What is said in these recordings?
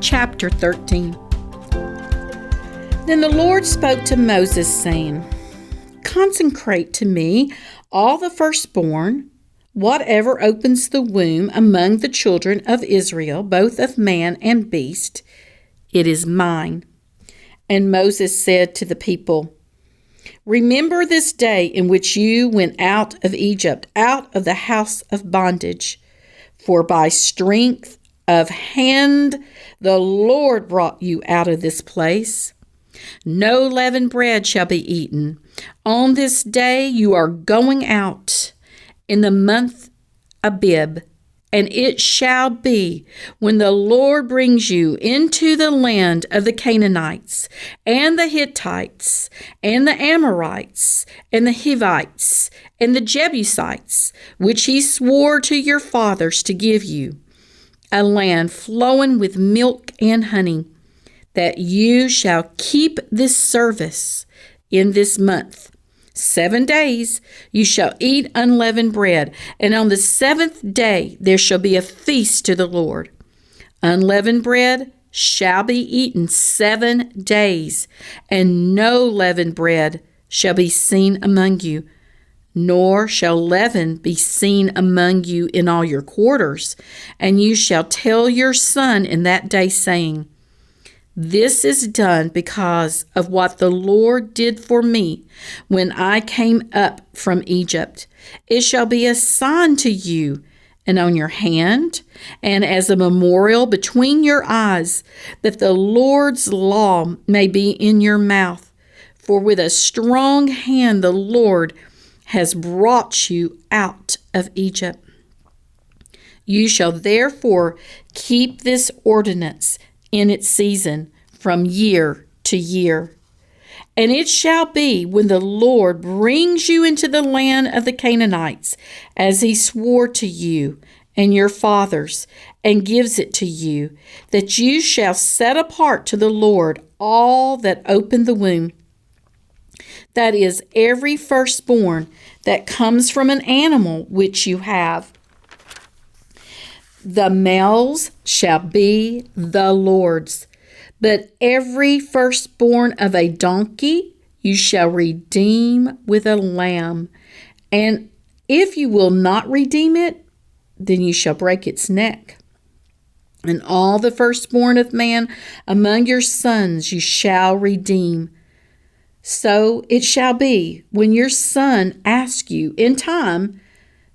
chapter 13. Then the Lord spoke to Moses, saying, Consecrate to me all the firstborn, whatever opens the womb among the children of Israel, both of man and beast. It is mine. And Moses said to the people, Remember this day in which you went out of Egypt, out of the house of bondage. For by strength of hand the Lord brought you out of this place. No leavened bread shall be eaten. On this day you are going out in the month Abib. And it shall be, when the Lord brings you into the land of the Canaanites, and the Hittites, and the Amorites, and the Hivites, and the Jebusites, which he swore to your fathers to give you, a land flowing with milk and honey, that you shall keep this service in this month. 7 days you shall eat unleavened bread, and on the 7th day there shall be a feast to the Lord. Unleavened bread shall be eaten 7 days, and no leavened bread shall be seen among you, nor shall leaven be seen among you in all your quarters. And you shall tell your son in that day, saying, This is done because of what the Lord did for me when I came up from Egypt. It shall be a sign to you and on your hand, and as a memorial between your eyes, that the Lord's law may be in your mouth. For with a strong hand the Lord has brought you out of Egypt. You shall therefore keep this ordinance in its season from year to year. And it shall be, when the Lord brings you into the land of the Canaanites, as he swore to you and your fathers, and gives it to you, that you shall set apart to the Lord all that open the womb. That is, every firstborn that comes from an animal which you have. The males shall be the Lord's. But every firstborn of a donkey you shall redeem with a lamb. And if you will not redeem it, then you shall break its neck. And all the firstborn of man among your sons you shall redeem. So it shall be, when your son asks you in time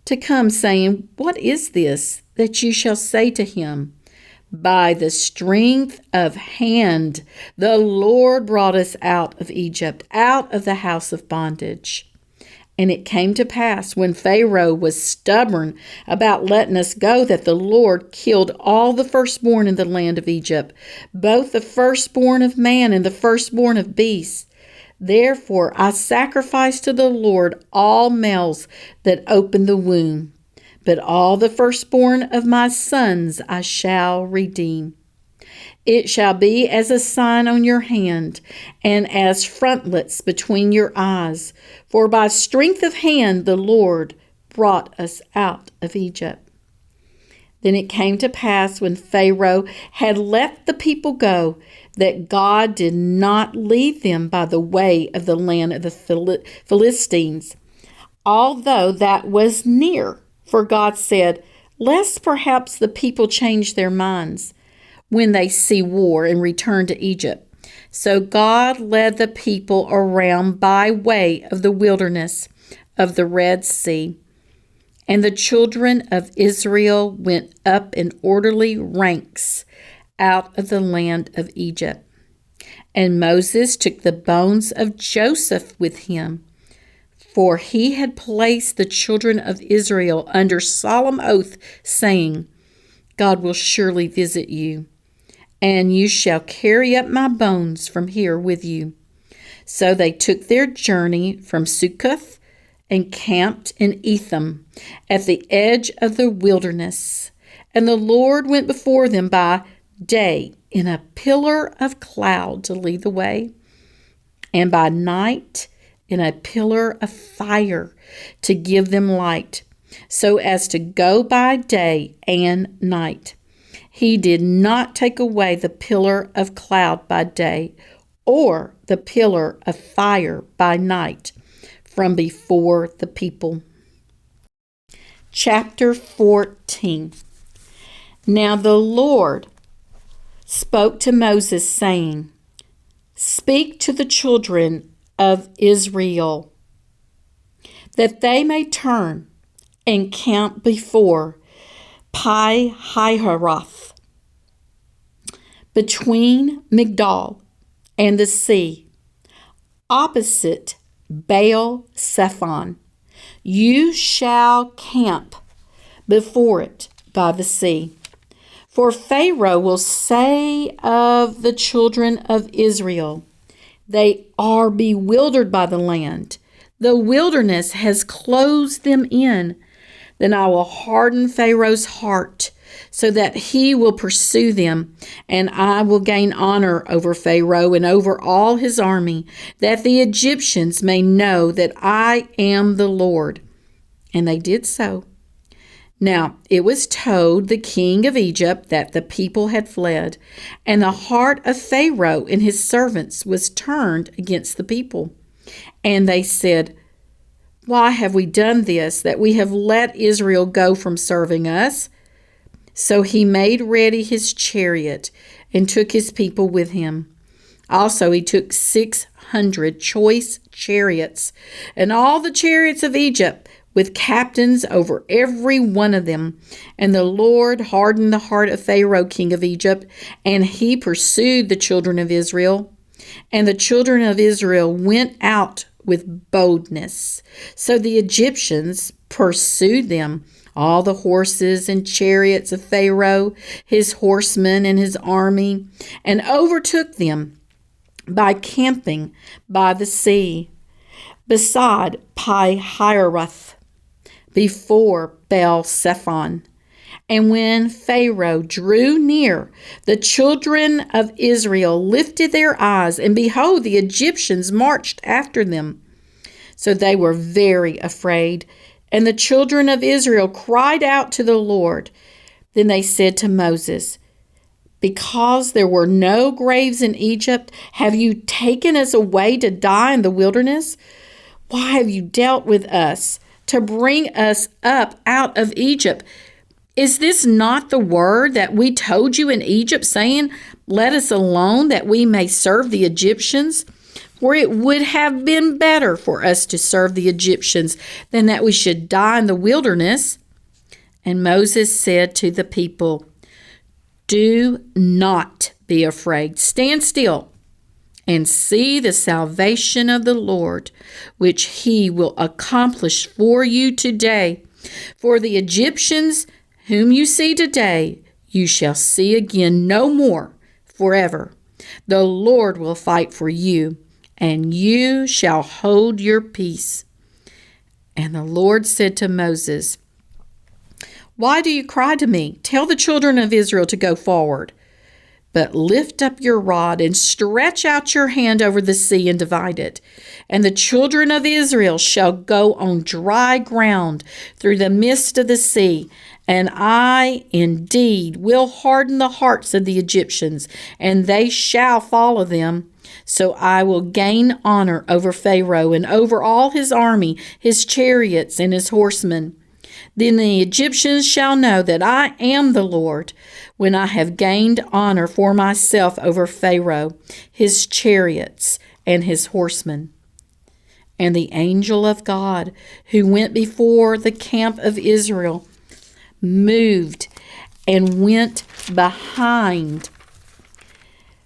to come, saying, What is this? That you shall say to him, By the strength of hand the Lord brought us out of Egypt, out of the house of bondage. And it came to pass, when Pharaoh was stubborn about letting us go, that the Lord killed all the firstborn in the land of Egypt, both the firstborn of man and the firstborn of beasts. Therefore I sacrifice to the Lord all males that open the womb. But all the firstborn of my sons I shall redeem. It shall be as a sign on your hand, and as frontlets between your eyes. For by strength of hand the Lord brought us out of Egypt. Then it came to pass, when Pharaoh had let the people go, that God did not lead them by the way of the land of the Philistines, although that was near. For God said, Lest perhaps the people change their minds when they see war and return to Egypt. So God led the people around by way of the wilderness of the Red Sea. And the children of Israel went up in orderly ranks out of the land of Egypt. And Moses took the bones of Joseph with him, for he had placed the children of Israel under solemn oath, saying, God will surely visit you, and you shall carry up my bones from here with you. So they took their journey from Succoth and camped in Etham at the edge of the wilderness. And the Lord went before them by day in a pillar of cloud to lead the way, and by night in a pillar of fire to give them light, so as to go by day and night. He did not take away the pillar of cloud by day or the pillar of fire by night from before the people. Chapter 14. Now the Lord spoke to Moses, saying, Speak to the children of Israel, that they may turn and camp before Pi-hahiroth, between Migdol and the sea, opposite Baal-Zephon. You shall camp before it by the sea. For Pharaoh will say of the children of Israel, They are bewildered by the land. The wilderness has closed them in. Then I will harden Pharaoh's heart, so that he will pursue them, and I will gain honor over Pharaoh and over all his army, that the Egyptians may know that I am the Lord. And they did so. Now it was told the king of Egypt that the people had fled, and the heart of Pharaoh and his servants was turned against the people. And they said, Why have we done this, that we have let Israel go from serving us? So he made ready his chariot and took his people with him. Also he took 600 choice chariots, and all the chariots of Egypt, with captains over every one of them. And the Lord hardened the heart of Pharaoh, king of Egypt, and he pursued the children of Israel. And the children of Israel went out with boldness. So the Egyptians pursued them, all the horses and chariots of Pharaoh, his horsemen and his army, and overtook them by camping by the sea, beside Pi-hahiroth, before Baal-Zephon. And when Pharaoh drew near, the children of Israel lifted their eyes, and behold, the Egyptians marched after them. So they were very afraid, and the children of Israel cried out to the Lord. Then they said to Moses, Because there were no graves in Egypt, have you taken us away to die in the wilderness? Why have you dealt with us to bring us up out of Egypt? Is this not the word that we told you in Egypt, saying, Let us alone, that we may serve the Egyptians? For it would have been better for us to serve the Egyptians than that we should die in the wilderness. And Moses said to the people, Do not be afraid. Stand still and see the salvation of the Lord, which he will accomplish for you today. For the Egyptians whom you see today, you shall see again no more forever. The Lord will fight for you, and you shall hold your peace. And the Lord said to Moses, Why do you cry to me? Tell the children of Israel to go forward. But lift up your rod and stretch out your hand over the sea and divide it. And the children of Israel shall go on dry ground through the midst of the sea. And I indeed will harden the hearts of the Egyptians, and they shall follow them. So I will gain honor over Pharaoh and over all his army, his chariots, and his horsemen. Then the Egyptians shall know that I am the Lord, when I have gained honor for myself over Pharaoh, his chariots, and his horsemen. And the angel of God, who went before the camp of Israel, moved and went behind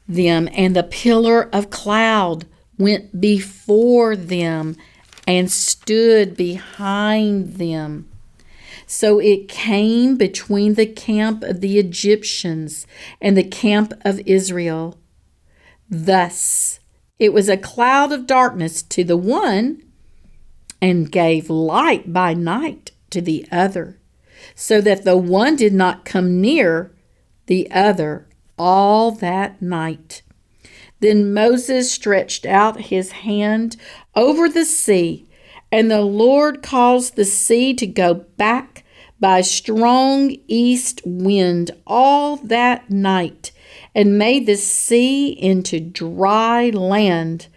them, and the pillar of cloud went before them and stood behind them. So it came between the camp of the Egyptians and the camp of Israel. Thus it was a cloud of darkness to the one, and gave light by night to the other, so that the one did not come near the other all that night. Then Moses stretched out his hand over the sea, and the Lord caused the sea to go back by a strong east wind all that night, and made the sea into dry land,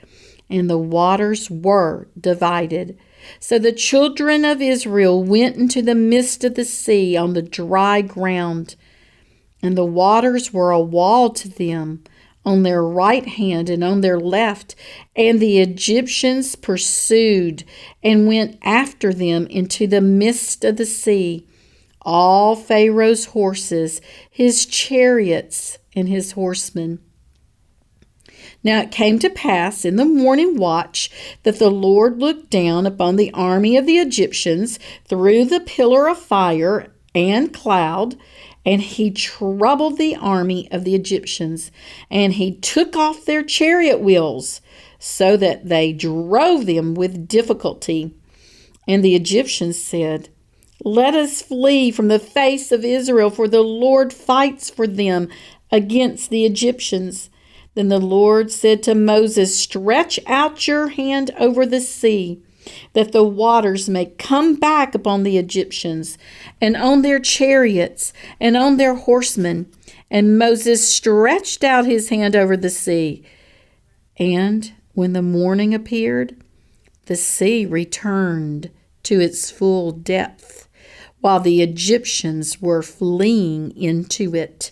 and the waters were divided. So the children of Israel went into the midst of the sea on the dry ground, and the waters were a wall to them on their right hand and on their left. And the Egyptians pursued and went after them into the midst of the sea, all Pharaoh's horses, his chariots, and his horsemen. Now it came to pass in the morning watch that the Lord looked down upon the army of the Egyptians through the pillar of fire and cloud, and he troubled the army of the Egyptians, and he took off their chariot wheels, so that they drove them with difficulty. And the Egyptians said, "Let us flee from the face of Israel, for the Lord fights for them against the Egyptians." Then the Lord said to Moses, "Stretch out your hand over the sea, that the waters may come back upon the Egyptians, and on their chariots, and on their horsemen." And Moses stretched out his hand over the sea. And when the morning appeared, the sea returned to its full depth, while the Egyptians were fleeing into it.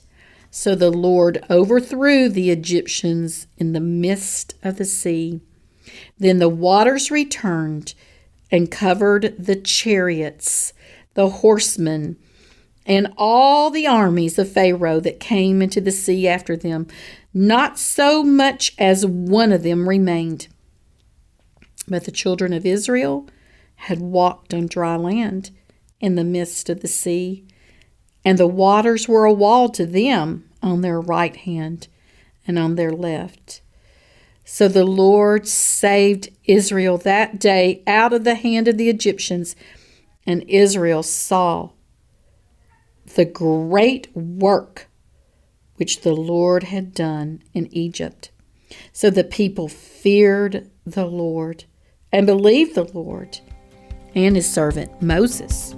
So the Lord overthrew the Egyptians in the midst of the sea. Then the waters returned and covered the chariots, the horsemen, and all the armies of Pharaoh that came into the sea after them. Not so much as one of them remained. But the children of Israel had walked on dry land in the midst of the sea, and the waters were a wall to them on their right hand and on their left. So the Lord saved Israel that day out of the hand of the Egyptians, and Israel saw the great work which the Lord had done in Egypt. So the people feared the Lord and believed the Lord and his servant Moses.